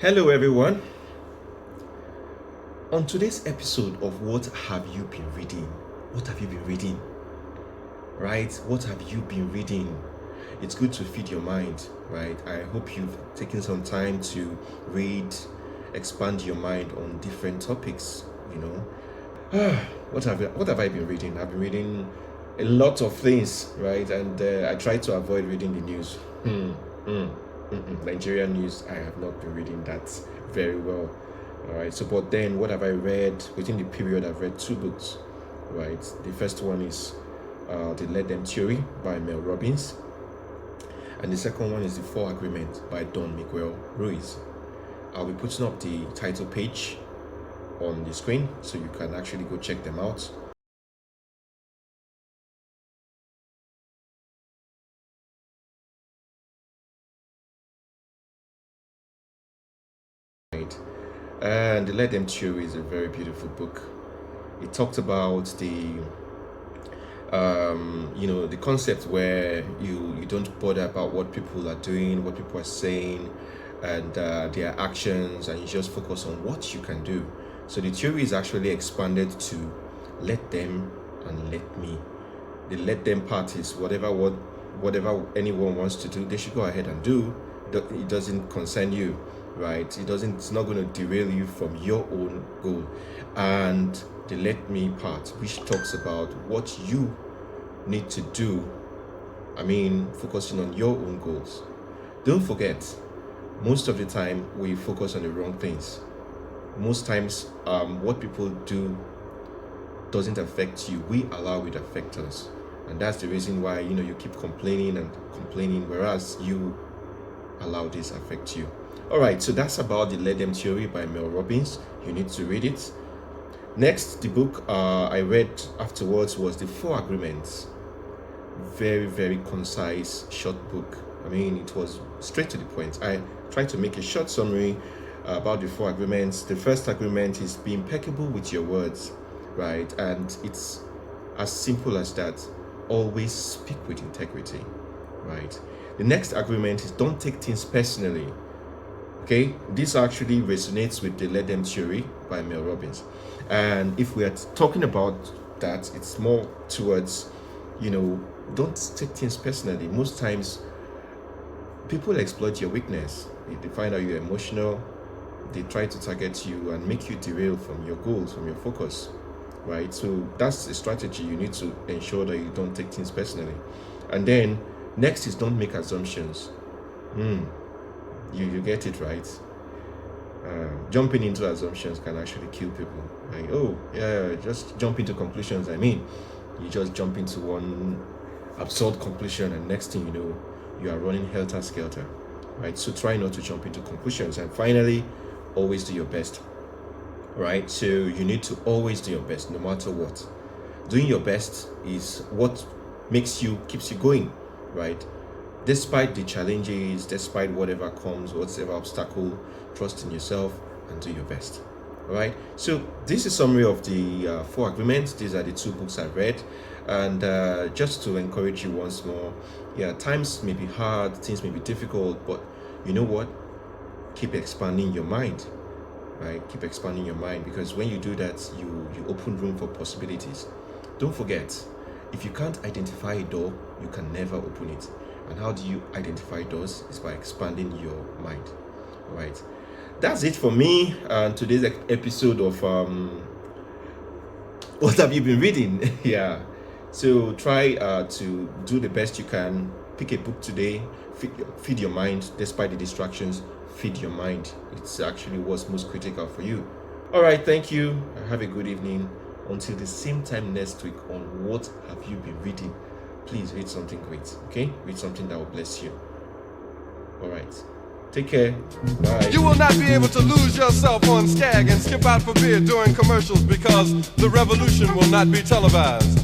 Hello, everyone. On today's episode of What Have You Been Reading? What have you been reading? Right? What have you been reading? It's good to feed your mind, right? I hope you've taken some time to read, expand your mind on different topics, you know. What have I been reading? I've been reading a lot of things, right? And I try to avoid reading the news. Nigerian news, I have not been reading that very well. All right. So, but then, what have I read? Within the period, I've read two books. Right. The first one is The Let Them Theory by Mel Robbins, and the second one is The Four Agreements by Don Miguel Ruiz. I'll be putting up the title page on the screen so you can actually go check them out. Right. And The Let Them Theory is a very beautiful book. It talked about the the concept where you don't bother about what people are doing, what people are saying, and their actions, and you just focus on what you can do. So the theory is actually expanded to let them and let me. The let them part is whatever anyone wants to do, they should go ahead and do. It doesn't concern you, right? It's not going to derail you from your own goal. And the let me part, which talks about what you need to do. Focusing on your own goals. Don't forget, most of the time we focus on the wrong things. Most times, what people do doesn't affect you. We allow it to affect us, and that's the reason why you keep complaining and complaining, whereas you allow this affect you. All right, so that's about The Let Them Theory by Mel Robbins. You need to read it. Next, the book I read afterwards was The Four Agreements. Very, very concise, short book. It was straight to the point. I tried to make a short summary about the four agreements. The first agreement is be impeccable with your words, right? And it's as simple as that. Always speak with integrity, right? The next agreement is don't take things personally. Okay, this actually resonates with the Let Them Theory by Mel Robbins. And if we are talking about that, it's more towards, don't take things personally. Most times, people exploit your weakness. They find out you're emotional. They try to target you and make you derail from your goals, from your focus, right? So that's a strategy. You need to ensure that you don't take things personally. And then next is don't make assumptions. You get it, right? Jumping into assumptions can actually kill people. Like, just jump into conclusions. You just jump into one absurd conclusion, and next thing you know, you are running helter skelter, right? So try not to jump into conclusions. And finally, always do your best, right? So you need to always do your best, no matter what. Doing your best is what keeps you going, right? Despite the challenges, despite whatever comes, whatever obstacle, trust in yourself and do your best. All right. So this is a summary of the four agreements. These are the two books I've read, and just to encourage you once more, times may be hard, things may be difficult, but you know what? Keep expanding your mind, right? Keep expanding your mind, because when you do that, you open room for possibilities. Don't forget, if you can't identify a door, you can never open it. And how do you identify doors? Is by expanding your mind. All right. That's it for me and today's episode of What Have You Been Reading? Yeah. So try to do the best you can. Pick a book today. Feed your mind. Despite the distractions, feed your mind. It's actually what's most critical for you. All right. Thank you. Have a good evening. Until the same time next week on What Have You Been Reading? Please read something great, okay? Read something that will bless you. All right. Take care. Bye. You will not be able to lose yourself on Skag and skip out for beer during commercials because the revolution will not be televised.